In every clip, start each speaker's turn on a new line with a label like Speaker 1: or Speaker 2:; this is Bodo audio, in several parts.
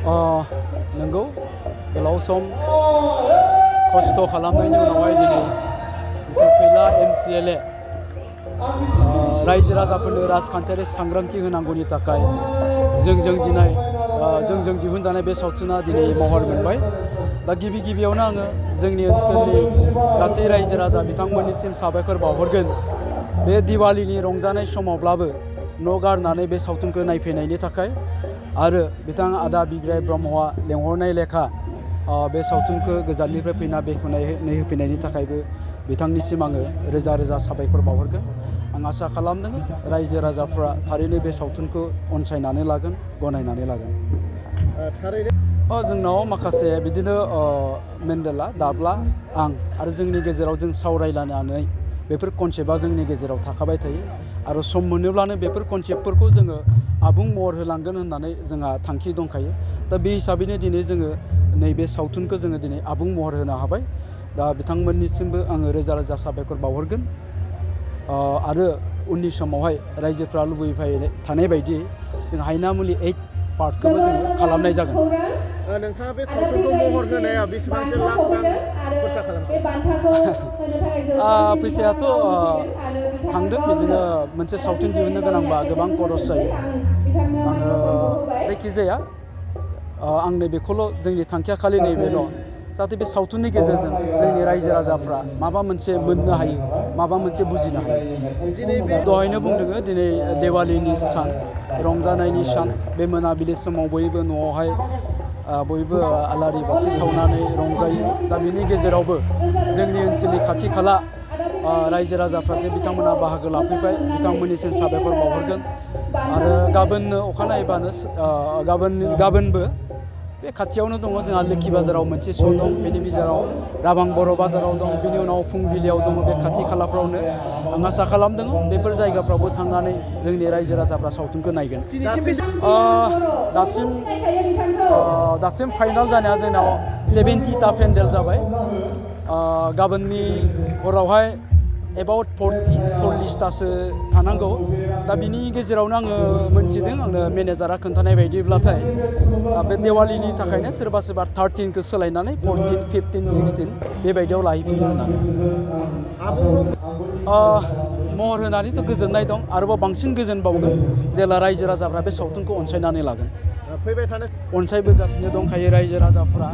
Speaker 1: नंगौ गोलाव सम खस्थ' खालामनायनि उनावहाय दिनै जिथु फैला MCLA रायजो राजाफोरनो राजखान्थियारि सांग्रांथि होनांगौनि थाखाय जोंजों दिहुनजानाय बे सावथुना दिनै महर मोनबाय। दा गिबियावनो आङो जोंनि ओनसोलनि गासै रायजो राजा बिथांमोननिसिम साबायखर बावहरगोन। बे दिवालीनि रंजानाय समावब्लाबो न' गारनानै बे सावथुनखौ नायफैनायनि थाखाय आरो बिथां आदा बिग्राय ब्रह्मआ लेंहरनाय लेखा बे सावथुनखौ गोजाननिफ्राय फैना बेखेवनानै होफैनायनि थाखायबो बिथांनिसिम आङो रोजा रोजा साबायखर बावहरगोन। आं आसा खालामदों रायजो राजाफ्रा थारैनो बे सावथुनखौ अनसायनानै लागोन, गनायनानै लागोन। जोंनाव माखासे बिदिनो मेन्डेला, दाब्ला, आं आरो जोंनि गेजेराव जों सावरायलायनानै बेफोर कनसेप्टआ जोंनि गेजेराव थाखाबाय थायो आरो सम मोनोब्लानो बेफोर कनसेप्टफोरखौ जोङो आबुं महर होलांगोन होननानै जोंहा थांखि दंखायो। दा बे हिसाबैनो दिनै जोङो नैबे सावथुनखौ जोङो दिनै आबुं महर होनो हाबाय। दा बिथांमोननिसिमबो आङो रोजा रोजा साबायखर बावहरगोन आरो उननि समावहाय रायजोफ्रा लुबैबाय थानाय बायदियै जों हायनामुलि 8 पार्टखौबो जोङो खालामनाय जागोन।
Speaker 2: नोंथाङा बे सावथुनखौ महर होनाया बेसेबांसो लाख रां खरसा खालामदों?
Speaker 1: फैसायाथ' थांदों, बिदिनो मोनसे सावथुन दिहुननो गोनांबा गोबां खरस जायो। आङो जायखिजाया आं नैबेखौल' जोंनि थांखिया खालि नैबेल' जाहाथे बे सावथुननि गेजेरजों जोंनि रायजो राजाफ्रा माबा मोनसे मोननो हायो, माबा मोनसे बुजिनो हायो। दहायनो बुंदों दिनै दिवालीनि सान, रंजानायनि सान। बे मोनाबिलि समाव बयबो न'आवहाय बयबो आलारि बाथि सावनानै रंजायो। दा बिनि गेजेरावबो जोंनि ओनसोलनि खाथि खाला रायजो राजाफ्रा जे बिथांमोना बाहागो लाफैबाय, बिथांमोननिसिम साबायखर बावहरगोन। आरो गाबोननो अखानायैबानो गाबोनबो बे खाथियावनो दङ जोंहा लोखि बाजाराव मोनसे श' दं, बेनि गेजेराव राबां बर' बाजाराव दं, बिनि उनाव फुंबिलियाव दङ। बे खाथि खालाफ्रावनो आं आसा खालामदों बेफोर जायगाफ्रावबो थांनानै जोंनि रायजो राजाफ्रा सावथुनखौ नायगोन। दासिम फाइनाल जानाया जोंनाव 70टा पेन्डेल जाबाय। गाबोननि हरावहाय एबाउट 40-40टासो थानांगौ। दा बिनि गेजेरावनो आङो मोनथिदों, आंनो मेनेजारा खोन्थानाय बायदिब्लाथाय बे दिवालीनि थाखायनो सोरबा 13खौ सोलायनानै 14, 15, 16 बेबायदियाव लाहैफिननो होननानै। महर होनानैथ' गोजोननाय दं, आरोबाव बांसिन गोजोनबावगोन जेला रायजो राजाफ्रा बे सावथुनखौ अनसायनानै लागोन। अनसायबोगासिनो दंखायो रायजो राजाफ्रा,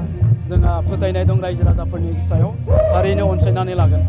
Speaker 1: जोंहा फोथायनाय दं रायजो राजाफोरनि सायाव थारैनो अनसायनानै लागोन।